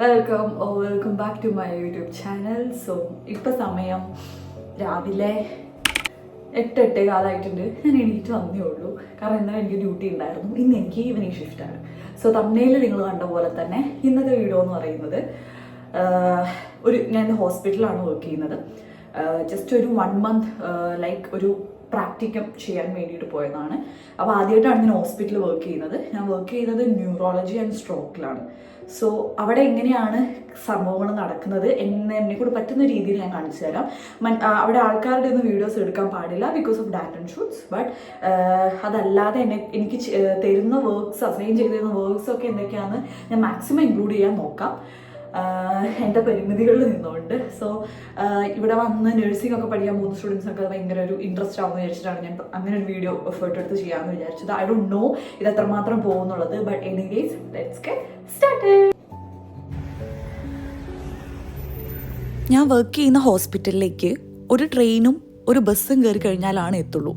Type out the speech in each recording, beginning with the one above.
Welcome back to my YouTube channel. So ഇപ്പോൾ സമയം രാവിലെ 8:08 ഞാൻ എണീറ്റ് വന്നേ ഉള്ളൂ. കാരണം ഇന്നലെ എനിക്ക് ഡ്യൂട്ടി ഉണ്ടായിരുന്നു. ഇന്ന് എനിക്ക് ഈവനിങ് ഷിഫ്റ്റാണ്. സോ തംബ്നെയിൽ നിങ്ങൾ കണ്ട പോലെ തന്നെ ഇന്നത്തെ വീഡിയോ എന്ന് പറയുന്നത് ഞാൻ ഹോസ്പിറ്റലാണ് വർക്ക് ചെയ്യുന്നത്. ജസ്റ്റ് ഒരു 1 month ലൈക്ക് ഒരു പ്രാക്ടിക്കം ചെയ്യാൻ വേണ്ടിയിട്ട് പോയതാണ്. അപ്പോൾ ആദ്യമായിട്ടാണ് ഞാൻ ഹോസ്പിറ്റലിൽ വർക്ക് ചെയ്യുന്നത്. ഞാൻ വർക്ക് ചെയ്യുന്നത് ന്യൂറോളജി ആൻഡ് സ്ട്രോക്കിലാണ്. സോ അവിടെ എങ്ങനെയാണ് സംഭവങ്ങൾ നടക്കുന്നത് എന്നെ കൂടെ പറ്റുന്ന രീതിയിൽ ഞാൻ കാണിച്ചു തരാം. അവിടെ ആൾക്കാരുടെ ഒന്നും വീഡിയോസ് എടുക്കാൻ പാടില്ല because of that and shoots. But അതല്ലാതെ എനിക്ക് തരുന്ന വർക്ക്സ്, അസൈൻ ചെയ്തിരുന്ന വർക്ക്സ് ഒക്കെ എന്തൊക്കെയാണെന്ന് ഞാൻ മാക്സിമം ഇൻക്ലൂഡ് ചെയ്യാൻ നോക്കാം എൻ്റെ പരിമിതികളിൽ നിന്നുകൊണ്ട്. സോ ഇവിടെ വന്ന് നഴ്സിംഗ് ഒക്കെ പഠിക്കാൻ പോകുന്ന സ്റ്റുഡൻസിനൊക്കെ ഭയങ്കര ഒരു ഇൻട്രസ്റ്റ് ആവുമെന്ന് വിചാരിച്ചിട്ടാണ് ഞാൻ അങ്ങനെ ഒരു വീഡിയോ എഫേർട്ട് എടുത്ത് ചെയ്യാമെന്ന് വിചാരിച്ചത്. ഐ ഡോണ്ട് നോ ഇത് എത്രമാത്രം പോകുന്നുള്ളത്. But anyways let's get started. ഞാൻ വർക്ക് ചെയ്യുന്ന ഹോസ്പിറ്റലിലേക്ക് ഒരു ട്രെയിനും ഒരു ബസ്സും കയറി കഴിഞ്ഞാലാണ് എത്തുള്ളൂ.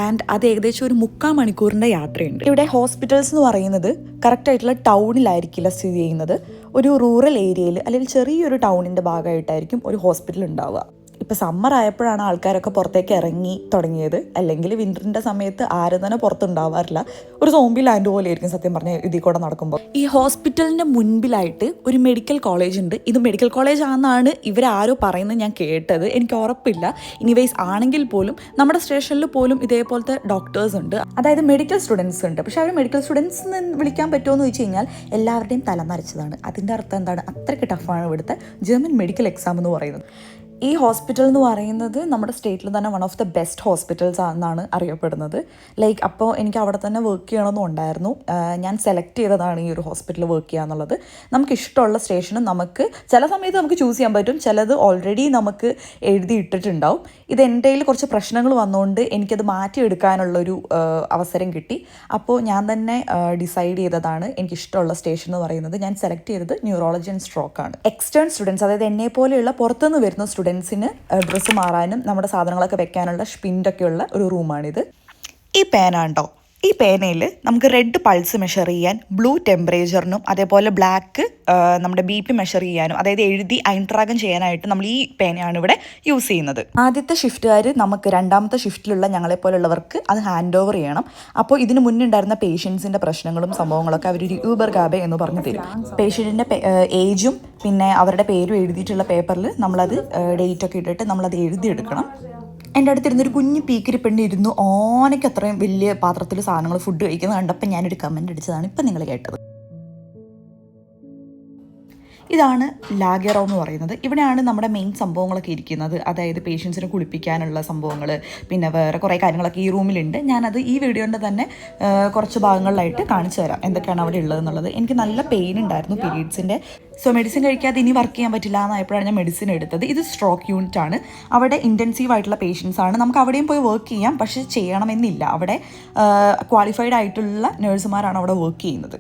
ആൻഡ് അത് ഏകദേശം ഒരു 3/4 മണിക്കൂറിൻ്റെ യാത്രയുണ്ട്. ഇവിടെ ഹോസ്പിറ്റൽസ് എന്ന് പറയുന്നത് കറക്റ്റായിട്ടുള്ള ടൗണിലായിരിക്കില്ല സ്ഥിതി ചെയ്യുന്നത്. ഒരു റൂറൽ ഏരിയയിൽ അല്ലെങ്കിൽ ചെറിയൊരു ടൗണിൻ്റെ ഭാഗമായിട്ടായിരിക്കും ഒരു ഹോസ്പിറ്റൽ ഉണ്ടാവുക. ഇപ്പോൾ സമ്മർ ആയപ്പോഴാണ് ആൾക്കാരൊക്കെ പുറത്തേക്ക് ഇറങ്ങി തുടങ്ങിയത്. അല്ലെങ്കിൽ വിൻ്ററിൻ്റെ സമയത്ത് ആരും തന്നെ പുറത്തുണ്ടാവാറില്ല. ഒരു സോംബി ലാൻഡ് പോലെ ആയിരിക്കും സത്യം പറഞ്ഞാൽ ഇതിൽ കൂടെ നടക്കുമ്പോൾ. ഈ ഹോസ്പിറ്റലിൻ്റെ മുൻപിലായിട്ട് ഒരു മെഡിക്കൽ കോളേജ് ഉണ്ട്. ഇത് മെഡിക്കൽ കോളേജ് ആണെന്നാണ് ഇവരാരോ പറയുന്നത് ഞാൻ കേട്ടത്. എനിക്ക് ഉറപ്പില്ല. ഇനിവേസ് ആണെങ്കിൽ പോലും നമ്മുടെ സ്റ്റേഷനിൽ പോലും ഇതേപോലത്തെ ഡോക്ടേഴ്സ് ഉണ്ട്, അതായത് മെഡിക്കൽ സ്റ്റുഡൻസ് ഉണ്ട്. പക്ഷേ അവർ മെഡിക്കൽ സ്റ്റുഡൻസ് എന്ന് വിളിക്കാൻ പറ്റുമോ എന്ന് വെച്ച് കഴിഞ്ഞാൽ എല്ലാവരുടെയും തലമറിച്ചതാണ്. അതിൻ്റെ അർത്ഥം എന്താണ്? അത്രയ്ക്ക് ടഫാണ് ഇവിടുത്തെ ജർമ്മൻ മെഡിക്കൽ എക്സാം എന്ന് പറയുന്നത്. ഈ ഹോസ്പിറ്റൽ എന്ന് പറയുന്നത് നമ്മുടെ സ്റ്റേറ്റിൽ തന്നെ one of the best hospitals ആണെന്നാണ് അറിയപ്പെടുന്നത്. ലൈക്ക് അപ്പോൾ എനിക്ക് അവിടെ തന്നെ വർക്ക് ചെയ്യണമെന്നുണ്ടായിരുന്നു. ഞാൻ സെലക്ട് ചെയ്തതാണ് ഈ ഒരു ഹോസ്പിറ്റലിൽ വർക്ക് ചെയ്യുക എന്നുള്ളത്. നമുക്ക് ഇഷ്ടമുള്ള സ്റ്റേഷനും നമുക്ക് ചില സമയത്ത് നമുക്ക് ചൂസ് ചെയ്യാൻ പറ്റും. ചിലത് ഓൾറെഡി നമുക്ക് എഴുതി ഇട്ടിട്ടുണ്ടാവും. ഇത് എൻ്റെ കയ്യിൽ കുറച്ച് പ്രശ്നങ്ങൾ വന്നുകൊണ്ട് എനിക്കത് മാറ്റിയെടുക്കാനുള്ളൊരു അവസരം കിട്ടി. അപ്പോൾ ഞാൻ തന്നെ ഡിസൈഡ് ചെയ്തതാണ് എനിക്കിഷ്ടമുള്ള സ്റ്റേഷൻ എന്ന് പറയുന്നത്. ഞാൻ സെലക്ട് ചെയ്തത് ന്യൂറോളജി ആൻഡ് സ്ട്രോക്കാണ്. എക്സ്റ്റേൺ സ്റ്റുഡൻസ്, അതായത് എന്നെ പോലെയുള്ള പുറത്തുനിന്ന് വരുന്ന സ്റ്റുഡൻസിന് ഡ്രസ്സ് മാറാനും നമ്മുടെ സാധനങ്ങളൊക്കെ വെക്കാനുള്ള സ്പിൻറ്റൊക്കെയുള്ള ഒരു റൂമാണിത്. ഈ പേനാണ്ടോ, ഈ പേനയിൽ നമുക്ക് റെഡ് പൾസ് മെഷർ ചെയ്യാൻ, ബ്ലൂ ടെമ്പറേച്ചറിനും അതേപോലെ ബ്ലാക്ക് നമ്മുടെ BP മെഷർ ചെയ്യാനും, അതായത് എഴുതി ഐൻട്രാഗം ചെയ്യാനായിട്ട് നമ്മൾ ഈ പേനയാണ് ഇവിടെ യൂസ് ചെയ്യുന്നത്. ആദ്യത്തെ ഷിഫ്റ്റുകാർ നമുക്ക് രണ്ടാമത്തെ ഷിഫ്റ്റിലുള്ള ഞങ്ങളെപ്പോലുള്ളവർക്ക് അത് ഹാൻഡ് ഓവർ ചെയ്യണം. അപ്പോൾ ഇതിന് മുന്നുണ്ടായിരുന്ന പേഷ്യൻസിൻ്റെ പ്രശ്നങ്ങളും സംഭവങ്ങളൊക്കെ അവർ യൂബർ ഗാബെ എന്ന് പറഞ്ഞു തരും. പേഷ്യൻറ്റിൻ്റെ ഏജും പിന്നെ അവരുടെ പേരും എഴുതിയിട്ടുള്ള പേപ്പറിൽ നമ്മളത് ഡേറ്റൊക്കെ ഇട്ടിട്ട് നമ്മളത് എഴുതിയെടുക്കണം. എൻ്റെ അടുത്തിരുന്നൊരു കുഞ്ഞു പീക്കിരി പെണ്ണ് ഇരുന്നു ഓനയ്ക്ക് അത്രയും വലിയ പാത്രത്തിൽ സാധനങ്ങൾ ഫുഡ് കഴിക്കുന്നത് കണ്ടപ്പോൾ ഞാനൊരു കമൻറ്റ് അടിച്ചതാണ് ഇപ്പം നിങ്ങൾ കേട്ടത്. ഇതാണ് ലാഗറോ എന്ന് പറയുന്നത്. ഇവിടെയാണ് നമ്മുടെ മെയിൻ സംഭവങ്ങളൊക്കെ ഇരിക്കുന്നത്. അതായത് പേഷ്യൻസിനെ കുളിപ്പിക്കാനുള്ള സംഭവങ്ങൾ, പിന്നെ വേറെ കുറേ കാര്യങ്ങളൊക്കെ ഈ റൂമിലുണ്ട്. ഞാനത് ഈ വീഡിയോൻ്റെ തന്നെ കുറച്ച് ഭാഗങ്ങളിലായിട്ട് കാണിച്ചു തരാം എന്തൊക്കെയാണ് അവിടെ ഉള്ളതെന്നുള്ളത്. എനിക്ക് നല്ല പെയിൻ ഉണ്ടായിരുന്നു പീരീഡ്സിൻ്റെ. സോ മെഡിസിൻ കഴിക്കാതെ ഇനി വർക്ക് ചെയ്യാൻ പറ്റില്ല എന്നായപ്പോഴാണ് ഞാൻ മെഡിസിൻ എടുത്തത്. ഇത് സ്ട്രോക്ക് യൂണിറ്റ് ആണ്. അവിടെ ഇൻറ്റൻസീവ് ആയിട്ടുള്ള പേഷ്യൻസ് ആണ്. നമുക്ക് അവിടെയും പോയി വർക്ക് ചെയ്യാം, പക്ഷേ ചെയ്യണമെന്നില്ല. അവിടെ ക്വാളിഫൈഡ് ആയിട്ടുള്ള നഴ്സുമാരാണ് അവിടെ വർക്ക് ചെയ്യുന്നത്.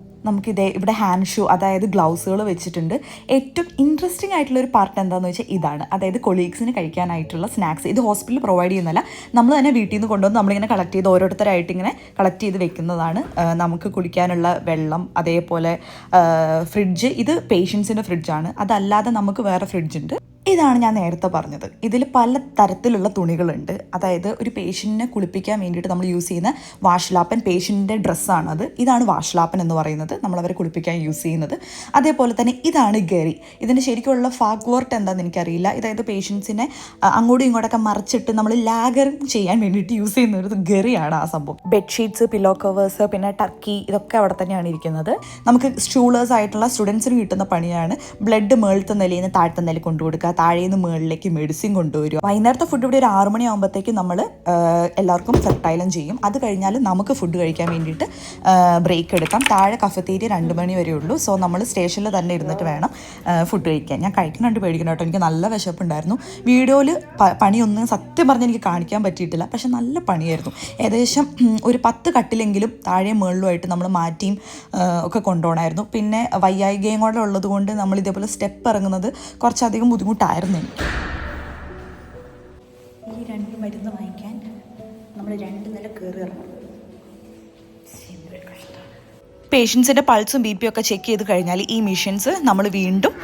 ഇവിടെ ഹാൻഡ് ഷൂ, അതായത് ഗ്ലൗസുകൾ വെച്ചിട്ടുണ്ട്. ഏറ്റവും ഇൻട്രസ്റ്റിംഗ് ആയിട്ടുള്ളൊരു പാർട്ട് എന്താണെന്ന് വെച്ചാൽ ഇതാണ്, അതായത് കൊളീഗ്സിന് കഴിക്കാനായിട്ടുള്ള സ്നാക്സ്. ഇത് ഹോസ്പിറ്റലിൽ പ്രൊവൈഡ് ചെയ്യുന്നതല്ല, നമ്മൾ തന്നെ വീട്ടിൽ നിന്ന് കൊണ്ടുവന്ന് നമ്മളിങ്ങനെ കളക്ട് ചെയ്ത് ഓരോരുത്തരായിട്ട് ഇങ്ങനെ കളക്ട് ചെയ്ത് വെക്കുന്നതാണ്. നമുക്ക് കുടിക്കാനുള്ള വെള്ളം, അതേപോലെ ഫ്രിഡ്ജ്, ഇത് പേഷ്യൻസിൻ്റെ ഫ്രിഡ്ജാണ്. അതല്ലാതെ നമുക്ക് വേറെ ഫ്രിഡ്ജുണ്ട്. ഇതാണ് ഞാൻ നേരത്തെ പറഞ്ഞത്. ഇതിൽ പല തരത്തിലുള്ള തുണികളുണ്ട്. അതായത് ഒരു പേഷ്യൻറ്റിനെ കുളിപ്പിക്കാൻ വേണ്ടിയിട്ട് നമ്മൾ യൂസ് ചെയ്യുന്ന വാഷ്ലാപ്പൻ, പേഷ്യൻറ്റിൻ്റെ ഡ്രസ്സാണത്. ഇതാണ് വാഷ്ലാപ്പൻ എന്ന് പറയുന്നത്, നമ്മളവരെ കുളിപ്പിക്കാൻ യൂസ് ചെയ്യുന്നത്. അതേപോലെ തന്നെ ഇതാണ് ഗറി. ഇതിൻ്റെ ശരിക്കുള്ള ഫാഗ് വോർട്ട് എന്താണെന്ന് എനിക്കറിയില്ല. അതായത് പേഷ്യൻസിനെ അങ്ങോട്ടും ഇങ്ങോട്ടൊക്കെ മറിച്ചിട്ട് നമ്മൾ ലാഗറിങ് ചെയ്യാൻ വേണ്ടിയിട്ട് യൂസ് ചെയ്യുന്ന ഒരു ഗറിയാണ് ആ സംഭവം. ബെഡ്ഷീറ്റ്സ്, പില്ലോ കവേഴ്സ്, പിന്നെ ടർക്കി, ഇതൊക്കെ അവിടെ തന്നെയാണ് ഇരിക്കുന്നത്. നമുക്ക് സ്റ്റൂളേഴ്സ് ആയിട്ടുള്ള സ്റ്റുഡൻസിന് കിട്ടുന്ന പണിയാണ് ബ്ലഡ് മേളത്തെ നിലയിൽ നിന്ന് താഴത്തെ നിലയിൽ കൊണ്ടുകൊടുക്കുക, താഴേന്ന് മുകളിലേക്ക് മെഡിസിൻ കൊണ്ടുവരും. വൈകുന്നേരത്തെ ഫുഡ് ഇവിടെ ഒരു 6 മണിയാകുമ്പോഴത്തേക്കും നമ്മൾ എല്ലാവർക്കും സെർട്ടൈലം ചെയ്യും. അത് കഴിഞ്ഞാൽ നമുക്ക് ഫുഡ് കഴിക്കാൻ വേണ്ടിയിട്ട് ബ്രേക്ക് എടുക്കാം. താഴെ കഫറ്റേരിയ 2 മണി വരെ ഉള്ളൂ. സോ നമ്മൾ സ്റ്റേഷനിൽ തന്നെ ഇരുന്നിട്ട് വേണം ഫുഡ് കഴിക്കാൻ. ഞാൻ കഴിക്കുന്നുണ്ട്, പേടിക്കണം കേട്ടോ. എനിക്ക് നല്ല വിശപ്പുണ്ടായിരുന്നു. വീഡിയോയിൽ പണിയൊന്നും സത്യം പറഞ്ഞാൽ എനിക്ക് കാണിക്കാൻ പറ്റിയിട്ടില്ല, പക്ഷെ നല്ല പണിയായിരുന്നു. ഏകദേശം ഒരു 10 കട്ടിലെങ്കിലും താഴെ മുകളിലുമായിട്ട് നമ്മൾ മാറ്റിയും ഒക്കെ കൊണ്ടുപോകണമായിരുന്നു. പിന്നെ വയ്യായികയും കൂടെ ഉള്ളത് കൊണ്ട് നമ്മൾ ഇതേപോലെ സ്റ്റെപ്പ് ഇറങ്ങുന്നത് കുറച്ചധികം ബുദ്ധിമുട്ടായിരുന്നു എനിക്ക്. ഈ 2 മരുന്ന് വാങ്ങിക്കാൻ നമ്മൾ 2 നില കയറി ഇറങ്ങും. പേഷ്യൻസിൻ്റെ പൾസും ബി പി ഒക്കെ ചെക്ക് ചെയ്ത് കഴിഞ്ഞാൽ ഈ മെഷീൻസ് നമ്മൾ വീണ്ടും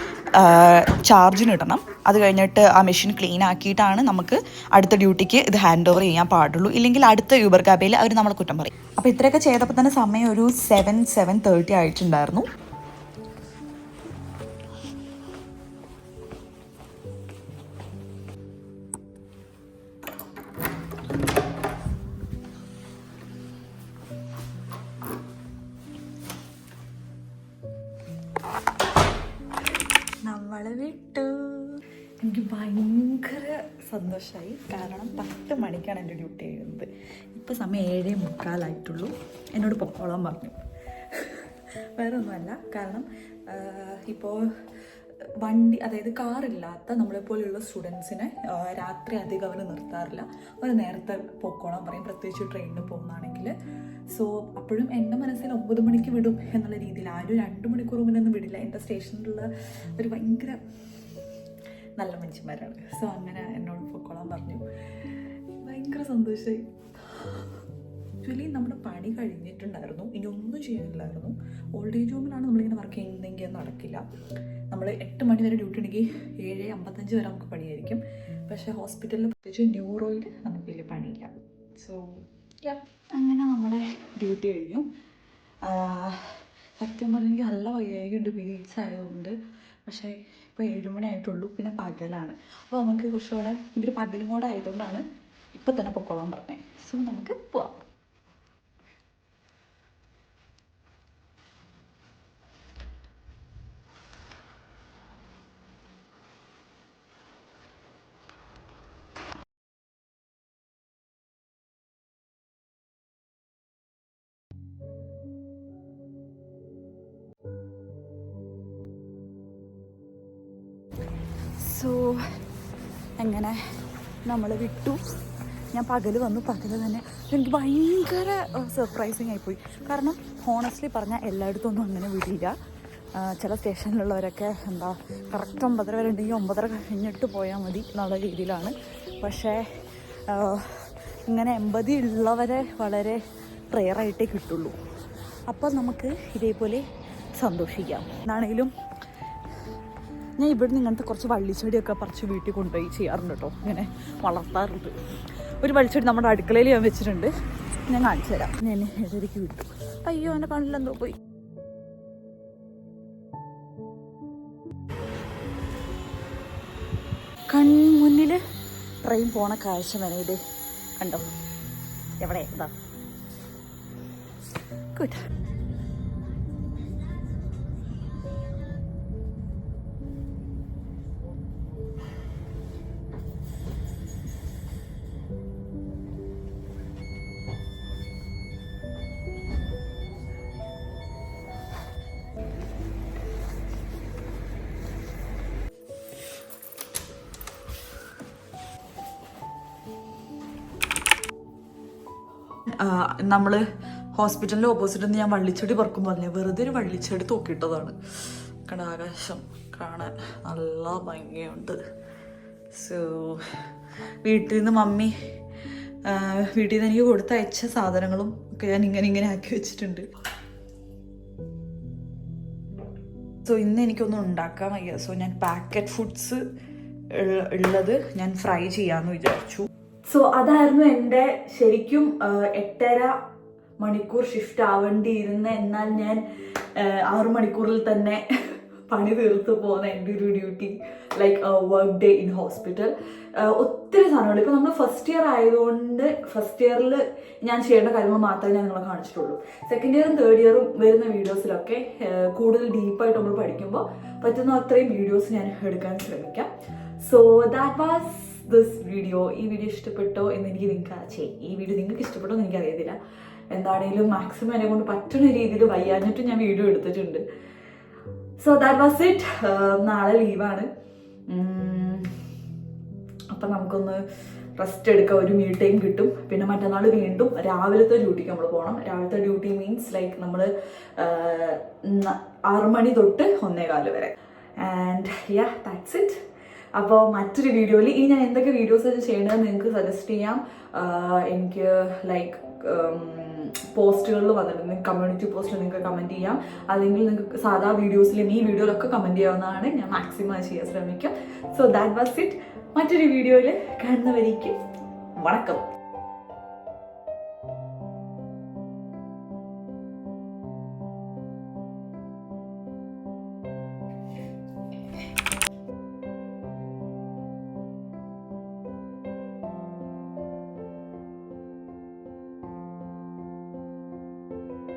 ചാർജിനിടണം. അത് കഴിഞ്ഞിട്ട് ആ മെഷീൻ ക്ലീൻ ആക്കിയിട്ടാണ് നമുക്ക് അടുത്ത ഡ്യൂട്ടിക്ക് ഇത് ഹാൻഡ് ഓവർ ചെയ്യാൻ പാടുള്ളൂ. ഇല്ലെങ്കിൽ അടുത്ത യൂബർ ക്യാബിൽ അവർ നമ്മളെ കുറ്റം പറയും. അപ്പോൾ ഇത്രയൊക്കെ ചെയ്തപ്പോൾ തന്നെ സമയം ഒരു 7:30 ആയിട്ടുണ്ടായിരുന്നു. നമ്മളെ വിട്ടു. എനിക്ക് ഭയങ്കര സന്തോഷമായി. കാരണം 10 മണിക്കാണ് എൻ്റെ ഡ്യൂട്ടി കഴിയുന്നത്. ഇപ്പോൾ സമയം 7:45 എന്നോട് പൊക്കോളാൻ പറഞ്ഞു. വേറെ ഒന്നുമല്ല, കാരണം ഇപ്പോൾ വണ്ടി, അതായത് കാറില്ലാത്ത നമ്മളെപ്പോലെയുള്ള സ്റ്റുഡൻസിനെ രാത്രി അധികം അവർ നിർത്താറില്ല. അവർ നേരത്തെ പൊക്കോളാൻ പറയും, പ്രത്യേകിച്ച് ട്രെയിനിന് പോകുന്നതാണെങ്കിൽ. സോ അപ്പോഴും എൻ്റെ മനസ്സിൽ 9 മണിക്ക് വിടും എന്നുള്ള രീതിയിൽ, ആ ഒരു 2 മണിക്കൂർ മുന്നൊന്നും വിടില്ല. എൻ്റെ സ്റ്റേഷനിലുള്ള ഒരു ഭയങ്കര നല്ല മനുഷ്യന്മാരാണ്. സോ അങ്ങനെ എന്നോട് പൊക്കോളാൻ പറഞ്ഞു. ഭയങ്കര സന്തോഷമായി. ആക്ച്വലി നമ്മുടെ പണി കഴിഞ്ഞിട്ടുണ്ടായിരുന്നു, ഇനി ഒന്നും ചെയ്യാനില്ലായിരുന്നു. ഓൾഡ് ഏജ് ഹോമിലാണ് നമ്മളിങ്ങനെ വർക്ക് ചെയ്യുന്നതെങ്കിൽ നടക്കില്ല. നമ്മൾ 8 മണി വരെ ഡ്യൂട്ടി ഉണ്ടെങ്കിൽ 7:55 വരെ നമുക്ക് പണിയായിരിക്കും. പക്ഷേ ഹോസ്പിറ്റലിൽ പ്രത്യേകിച്ച് ന്യൂറോയിൽ നമുക്ക് വലിയ പണിയില്ല. സോ അങ്ങനെ നമ്മുടെ ഡ്യൂട്ടി കഴിഞ്ഞു. സത്യം പറഞ്ഞെങ്കിൽ നല്ല വയ്യായിട്ടുണ്ട്, പീരീഡ്സ് ആയതുകൊണ്ട്. പക്ഷേ ഇപ്പോൾ 7 മണി ആയിട്ടുള്ളൂ. പിന്നെ പകലാണ്. അപ്പോൾ നമുക്ക് കുറച്ചുകൂടെ ഇവർ പകലും കൂടെ ആയതുകൊണ്ടാണ് ഇപ്പം തന്നെ പൊക്കോളാൻ പറഞ്ഞത്. സോ നമുക്ക് പോവാം. സോ അങ്ങനെ നമ്മൾ വിട്ടു. ഞാൻ പകൽ വന്നു. പകൽ തന്നെ എനിക്ക് ഭയങ്കര സർപ്രൈസിങ് ആയിപ്പോയി. കാരണം ഹോണസ്റ്റ്ലി പറഞ്ഞാൽ എല്ലായിടത്തും ഒന്നും അങ്ങനെ വിടില്ല. ചില സ്റ്റേഷനിലുള്ളവരൊക്കെ എന്താ കറക്റ്റ് 9:30 വരെ ഉണ്ടെങ്കിൽ 9:30 കഴിഞ്ഞിട്ട് പോയാൽ മതി എന്നുള്ള രീതിയിലാണ്. പക്ഷേ ഇങ്ങനെ 80 ഉള്ളവരെ വളരെ റെയറായിട്ടേ കിട്ടുള്ളൂ. അപ്പോൾ നമുക്ക് ഇതേപോലെ സന്തോഷിക്കാം. എന്നാണെങ്കിലും ഞാൻ ഇവിടുന്ന് ഇങ്ങനത്തെ കുറച്ച് വള്ളിച്ചെടിയൊക്കെ പറിച്ച് വീട്ടിൽ കൊണ്ടുപോയി ചെയ്യാറുണ്ട് കേട്ടോ. ഇങ്ങനെ വളർത്താറുണ്ട്. ഒരു വള്ളിച്ചെടി നമ്മുടെ അടുക്കളയിൽ ഞാൻ വെച്ചിട്ടുണ്ട്. ഞാൻ കാണിച്ചു തരാം. ഞാൻ ഇടയ്ക്ക് വിട്ടു. അയ്യോ, എൻ്റെ കണ്ണിലെന്തോ പോയി. കൺമുന്നിൽ ട്രെയിൻ പോണ കാഴ്ച വേണം ഇത്. കണ്ടോ എവിടെ? ഇതാ ഗുഡ്. നമ്മൾ ഹോസ്പിറ്റലിൻ്റെ ഓപ്പോസിറ്റ് നിന്ന് ഞാൻ വള്ളിച്ചെടി പറക്കും പറഞ്ഞേ, വെറുതെ ഒരു വള്ളിച്ചെടി തൂക്കിയിട്ടതാണ്. കണ്ട ആകാശം കാണാൻ നല്ല ഭംഗിയുണ്ട്. സോ വീട്ടിൽ നിന്ന് മമ്മി വീട്ടിൽ നിന്ന് എനിക്ക് കൊടുത്തയച്ച സാധനങ്ങളും ഒക്കെ ഞാൻ ഇങ്ങനെ ആക്കി വെച്ചിട്ടുണ്ട്. സോ ഇന്ന് എനിക്കൊന്നും ഉണ്ടാക്കാൻ വയ്യ. സോ ഞാൻ പാക്കറ്റ് ഫുഡ്സ് ഉള്ളത് ഞാൻ ഫ്രൈ ചെയ്യാമെന്ന് വിചാരിച്ചു. സോ അതായിരുന്നു എൻ്റെ ശരിക്കും 8.5 മണിക്കൂർ ഷിഫ്റ്റ് ആവേണ്ടിയിരുന്ന, എന്നാൽ ഞാൻ 6 മണിക്കൂറിൽ തന്നെ പണി തീർത്ത് പോകുന്ന എൻ്റെ ഒരു duty, like work day in hospital. ഒത്തിരി സാധനങ്ങൾ. ഇപ്പോൾ നമ്മൾ ഫസ്റ്റ് ഇയർ ആയതുകൊണ്ട് ഫസ്റ്റ് ഇയറിൽ ഞാൻ ചെയ്യേണ്ട കാര്യങ്ങൾ മാത്രമേ ഞാൻ നിങ്ങളെ കാണിച്ചിട്ടുള്ളൂ. സെക്കൻഡ് ഇയറും തേർഡ് ഇയറും വരുന്ന വീഡിയോസിലൊക്കെ കൂടുതൽ ഡീപ്പായിട്ട് നമ്മൾ പഠിക്കുമ്പോൾ പറ്റുന്ന അത്രയും വീഡിയോസ് ഞാൻ എടുക്കാൻ ശ്രമിക്കാം. So that was this video. ഈ വീഡിയോ ഇഷ്ടപ്പെട്ടോ എന്ന് എനിക്ക് ഈ വീഡിയോ നിങ്ങൾക്ക് ഇഷ്ടപ്പെട്ടോ എന്ന് എനിക്കറിയത്തില്ല. എന്താണെങ്കിലും മാക്സിമം എന്നെ കൊണ്ട് പറ്റുന്ന രീതിയിൽ വയ്യാഞ്ഞിട്ടും ഞാൻ വീഡിയോ എടുത്തിട്ടുണ്ട്. So that was it. നാളെ ലീവാണ്. അപ്പം നമുക്കൊന്ന് റെസ്റ്റ് എടുക്കാം. ഒരു മീ ടൈം കിട്ടും. പിന്നെ മറ്റന്നാൾ വീണ്ടും രാവിലത്തെ ഡ്യൂട്ടിക്ക് നമ്മൾ പോകണം. രാവിലത്തെ ഡ്യൂട്ടി മീൻസ് ലൈക്ക് നമ്മൾ 6 മണി തൊട്ട് 1:15 വരെ. And yeah that's it. അപ്പോൾ മറ്റൊരു വീഡിയോയിൽ ഞാൻ എന്തൊക്കെ വീഡിയോസ് ചെയ്യണമെന്ന് നിങ്ങൾക്ക് സജസ്റ്റ് ചെയ്യാം. എനിക്ക് ലൈക്ക് പോസ്റ്റുകളിൽ വന്നിട്ടുണ്ട്. നിങ്ങൾക്ക് കമ്മ്യൂണിറ്റി പോസ്റ്റിൽ നിങ്ങൾക്ക് കമൻറ്റ് ചെയ്യാം, അല്ലെങ്കിൽ നിങ്ങൾക്ക് സാധാ വീഡിയോസിലും ഈ വീഡിയോയിലൊക്കെ കമൻറ്റ് ചെയ്യാവുന്നതാണ്. ഞാൻ മാക്സിമം ചെയ്യാൻ ശ്രമിക്കാം. So that was it. മറ്റൊരു വീഡിയോയിൽ കാണുന്നവരേക്കും വണക്കം.